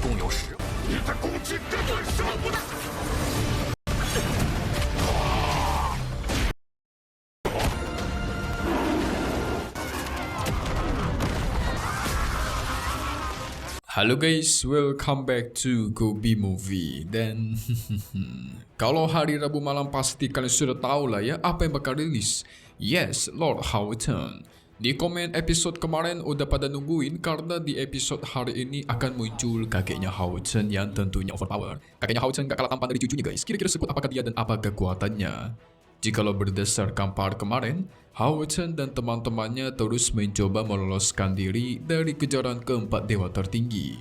共有10。你的攻击根本伤不大。Halo guys, welcome back to Gobi Movie. Dan kalau hari Rabu malam pasti kalian sudah tahu lah ya apa yang bakal rilis. Yes, Lord Houghton. Di komen episode kemarin udah pada nungguin karena di episode hari ini akan muncul kakeknya Houghton yang tentunya overpower. Kakeknya Houghton gak kalah tampan dari cucunya guys. Kira-kira sebut apakah dia dan apa kekuatannya? Jikalau berdasarkan part kemarin, Houghton dan teman-temannya terus mencoba meloloskan diri dari kejaran keempat dewa tertinggi.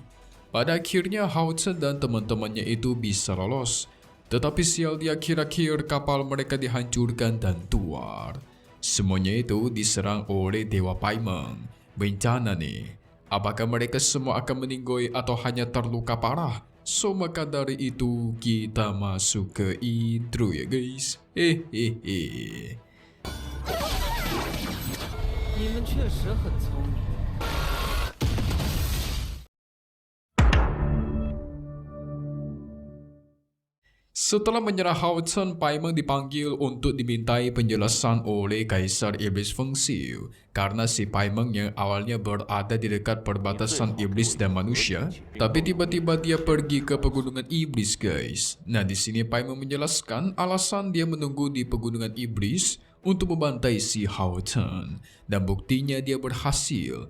Pada akhirnya Houghton dan teman-temannya itu bisa lolos. Tetapi sial di akhir-akhir kapal mereka dihancurkan dan tuar. Semuanya itu diserang oleh Dewa Paimon. Bencana nih. Apakah mereka semua akan meninggoy atau hanya terluka parah? So maka dari itu kita masuk ke intro ya guys. 你们确实很聪明。Setelah menyerah Houghton, Paimon dipanggil untuk dimintai penjelasan oleh Kaisar Iblis Feng Xiu. Karena si Paimon yang awalnya berada di dekat perbatasan iblis dan manusia, tapi tiba-tiba dia pergi ke pegunungan iblis guys. Nah di sini Paimon menjelaskan alasan dia menunggu di pegunungan iblis untuk membantai si Houghton. Dan buktinya dia berhasil.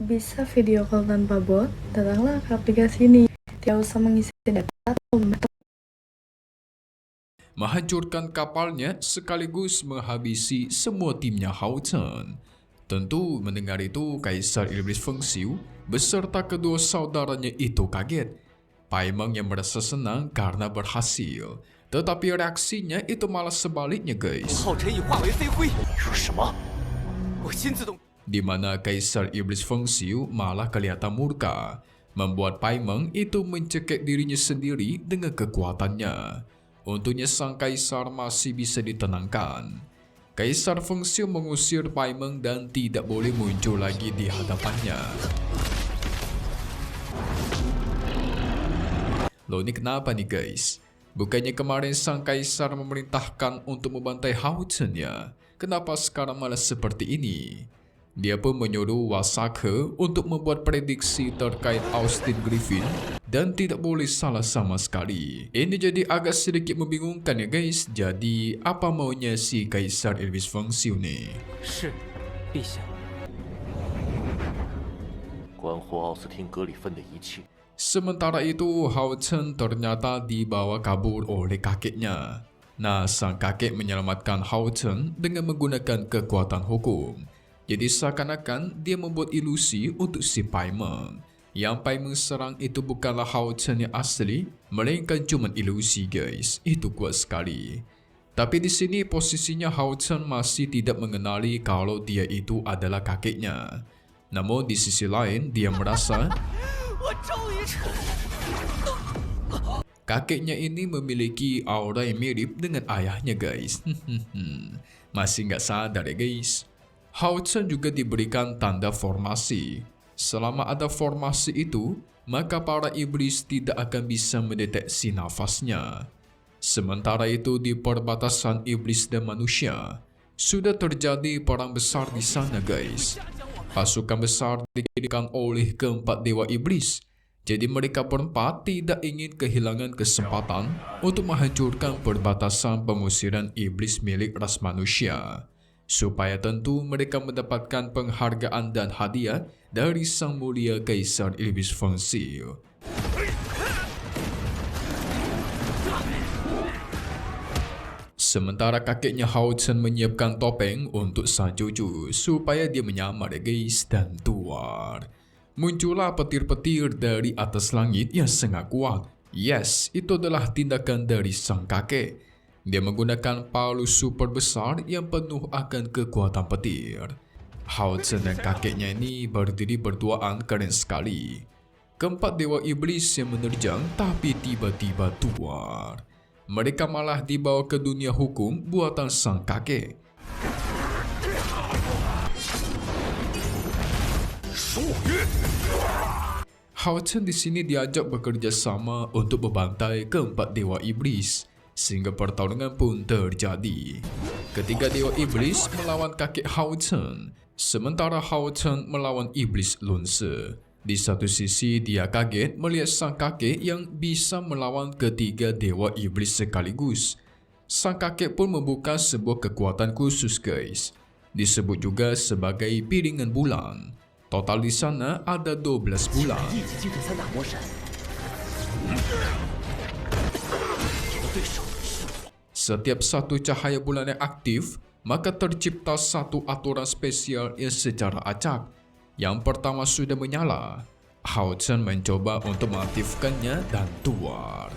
Bisa video call tanpa bot? Datanglah ke aplikasi ini. Tidak usah mengisi data atau menghancurkan kapalnya sekaligus menghabisi semua timnya Houghton. Tentu mendengar itu Kaisar Iblis Feng Xiu beserta kedua saudaranya itu kaget. Paimon yang merasa senang karena berhasil. Tetapi reaksinya itu malah sebaliknya guys. Di mana Kaisar Iblis Feng Xiu malah kelihatan murka, membuat Paimon itu mencekik dirinya sendiri dengan kekuatannya. Untungnya sang kaisar masih bisa ditenangkan. Kaisar Feng Xiu mengusir Paimon dan tidak boleh muncul lagi di hadapannya. Loh ini kenapa nih guys? Bukannya kemarin sang kaisar memerintahkan untuk membantai Houghton ya? Kenapa sekarang malah seperti ini? Dia pun menyuruh Wasake untuk membuat prediksi terkait Austin Griffin dan tidak boleh salah sama sekali. Ini jadi agak sedikit membingungkan ya guys. Jadi apa maunya si Kaisar Iblis Feng Xiu nih? Sementara itu Houghton ternyata dibawa kabur oleh kakeknya. Nah sang kakek menyelamatkan Houghton dengan menggunakan kekuatan hukum. Jadi seakan-akan dia membuat ilusi untuk si Paimon. Yang Paimon serang itu bukanlah Houghton yang asli, melainkan cuma ilusi guys. Itu kuat sekali. Tapi di sini posisinya Houghton masih tidak mengenali kalau dia itu adalah kakeknya. Namun di sisi lain dia merasa kakeknya ini memiliki aura yang mirip dengan ayahnya guys. Masih nggak sadar ya guys. Houghton juga diberikan tanda formasi. Selama ada formasi itu, maka para iblis tidak akan bisa mendeteksi nafasnya. Sementara itu di perbatasan iblis dan manusia, sudah terjadi perang besar di sana guys. Pasukan besar dikirimkan oleh keempat dewa iblis. Jadi mereka berempat tidak ingin kehilangan kesempatan untuk menghancurkan perbatasan pengusiran iblis milik ras manusia. Supaya tentu mereka mendapatkan penghargaan dan hadiah dari Sang Mulia Kaisar Iblis Feng Xiu. Sementara kakeknya Houghton menyiapkan topeng untuk sang cucu supaya dia menyamar ya guys dan tuar. Muncullah petir-petir dari atas langit yang sangat kuat. Yes, itu adalah tindakan dari sang kakek. Dia menggunakan palu super besar yang penuh akan kekuatan petir. Houghton dan kakeknya ini berdiri berduaan keren sekali. Keempat dewa iblis yang menerjang tapi tiba-tiba tuar. Mereka malah dibawa ke dunia hukum buatan sang kakek. 数月。 Hao Chen di sini diajak bekerja sama untuk membantai keempat dewa iblis, sehingga pertarungan pun terjadi. Ketiga dewa iblis melawan kakek Hao Chen, sementara Hao Chen melawan iblis Lun Se. Di satu sisi dia kaget melihat sang kakek yang bisa melawan ketiga dewa iblis sekaligus. Sang kakek pun membuka sebuah kekuatan khusus guys, disebut juga sebagai piringan bulan. Total di sana ada 12 bulan. 一级击退三大魔神。你的对手是我。 Setiap satu cahaya bulan yang aktif, maka tercipta satu aturan spesial yang secara acak. Yang pertama sudah menyala. Hao Chen mencoba untuk mengaktifkannya dan tuar.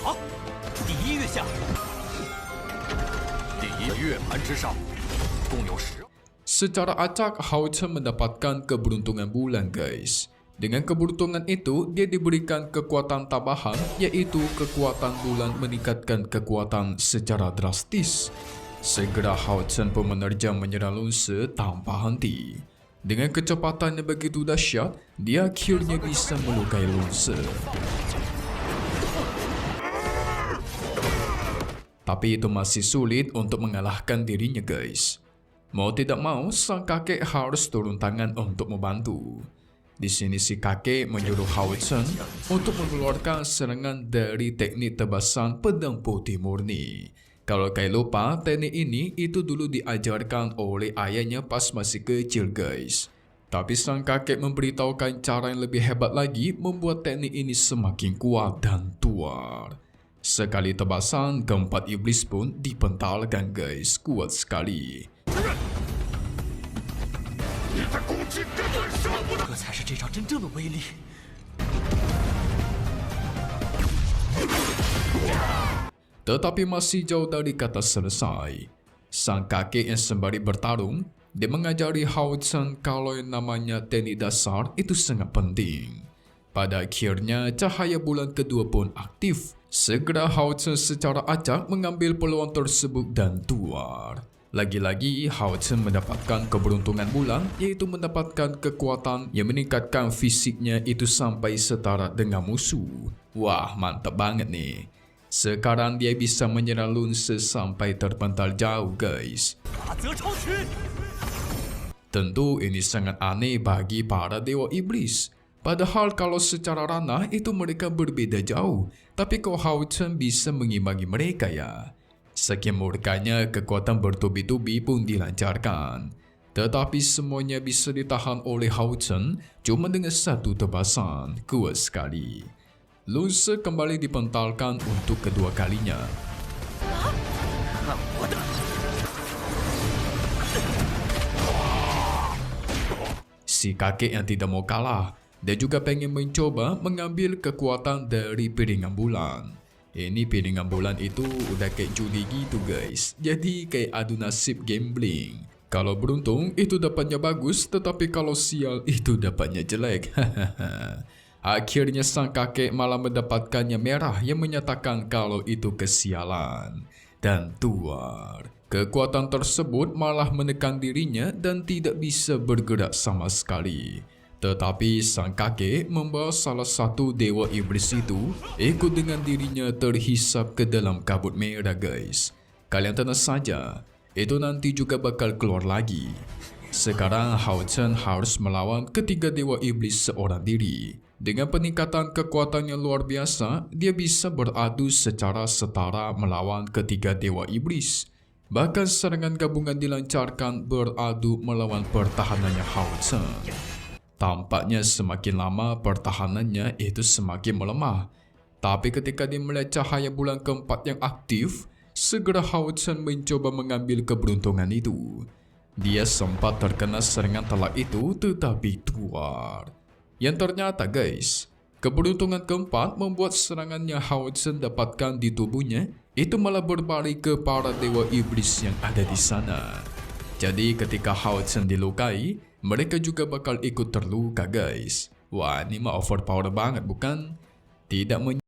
好，第一月下，第一月盘之上，共有10。 Secara acak, Hao Chen mendapatkan keberuntungan bulan guys. Dengan keberuntungan itu, dia diberikan kekuatan tambahan, yaitu kekuatan bulan meningkatkan kekuatan secara drastis. Segera Hao Chen pun menerjang menyerang Lun Se tanpa henti. Dengan kecepatan yang begitu dahsyat, dia akhirnya bisa melukai Lun Se. Tapi itu masih sulit untuk mengalahkan dirinya guys. Mau tidak mau, sang kakek harus turun tangan untuk membantu. Di sini si kakek menyuruh Hao Chen untuk mengeluarkan serangan dari teknik tebasan pedang putih murni. Kalau kalian lupa, teknik ini itu dulu diajarkan oleh ayahnya pas masih kecil guys. Tapi sang kakek memberitahukan cara yang lebih hebat lagi membuat teknik ini semakin kuat dan tuar. Sekali tebasan, keempat iblis pun dipentalkan guys, kuat sekali. 你的攻击根本伤不到。这才是这招真正的威力。 Tetapi masih jauh dari kata selesai. Sang kakek yang sembari bertarung, dia mengajari Hao Chen kalau yang namanya teknik dasar itu sangat penting. Pada akhirnya, cahaya bulan kedua pun aktif. Segera Hao Chen secara acak mengambil peluang tersebut dan tuar. Lagi-lagi, Hao Chen mendapatkan keberuntungan bulan, yaitu mendapatkan kekuatan yang meningkatkan fisiknya itu sampai setara dengan musuh. Wah, mantap banget nih. Sekarang dia bisa menyerang Lun Se sampai terpental jauh guys. 大泽超群， Tentu ini sangat aneh bagi para dewa iblis. Padahal kalau secara ranah itu mereka berbeda jauh. Tapi kok Hao Chen bisa mengimbangi mereka ya? Saking murkanya kekuatan bertubi-tubi pun dilancarkan. Tetapi semuanya bisa ditahan oleh Hao Chen cuma dengan satu tebasan. Kuat sekali. Lun Se kembali dipentalkan untuk kedua kalinya. 看我的！ Si kakek yang tidak mau kalah, dia juga pengen mencoba mengambil kekuatan dari piringan bulan. Ini piringan bulan itu udah kayak judi gitu guys, jadi kayak adu nasib gambling. Kalau beruntung itu dapatnya bagus, tetapi kalau sial itu dapatnya jelek. Akhirnya sang kakek malah mendapatkannya merah yang menyatakan kalau itu kesialan. Dan tuar. Kekuatan tersebut malah menekan dirinya dan tidak bisa bergerak sama sekali. Tetapi sang kakek membawa salah satu dewa iblis itu ikut dengan dirinya terhisap ke dalam kabut merah guys. Kalian tenang saja, itu nanti juga bakal keluar lagi. Sekarang Hao Chen harus melawan ketiga dewa iblis seorang diri. Dengan peningkatan kekuatan yang luar biasa, dia bisa beradu secara setara melawan ketiga dewa iblis. Bahkan serangan gabungan dilancarkan beradu melawan pertahanannya Hao Chen. Tampaknya semakin lama pertahanannya itu semakin melemah. Tapi ketika dia melihat cahaya bulan keempat yang aktif, segera Hao Chen mencoba mengambil keberuntungan itu. Dia sempat terkena serangan telak itu tetapi tuar. Yang ternyata guys, keberuntungan keempat membuat serangan yang Hao Chen dapatkan di tubuhnya itu malah berbalik ke para dewa iblis yang ada di sana. Jadi ketika Hao Chen dilukai, mereka juga bakal ikut terluka guys. Wah, ini mah overpower banget bukan? Tidak menyangka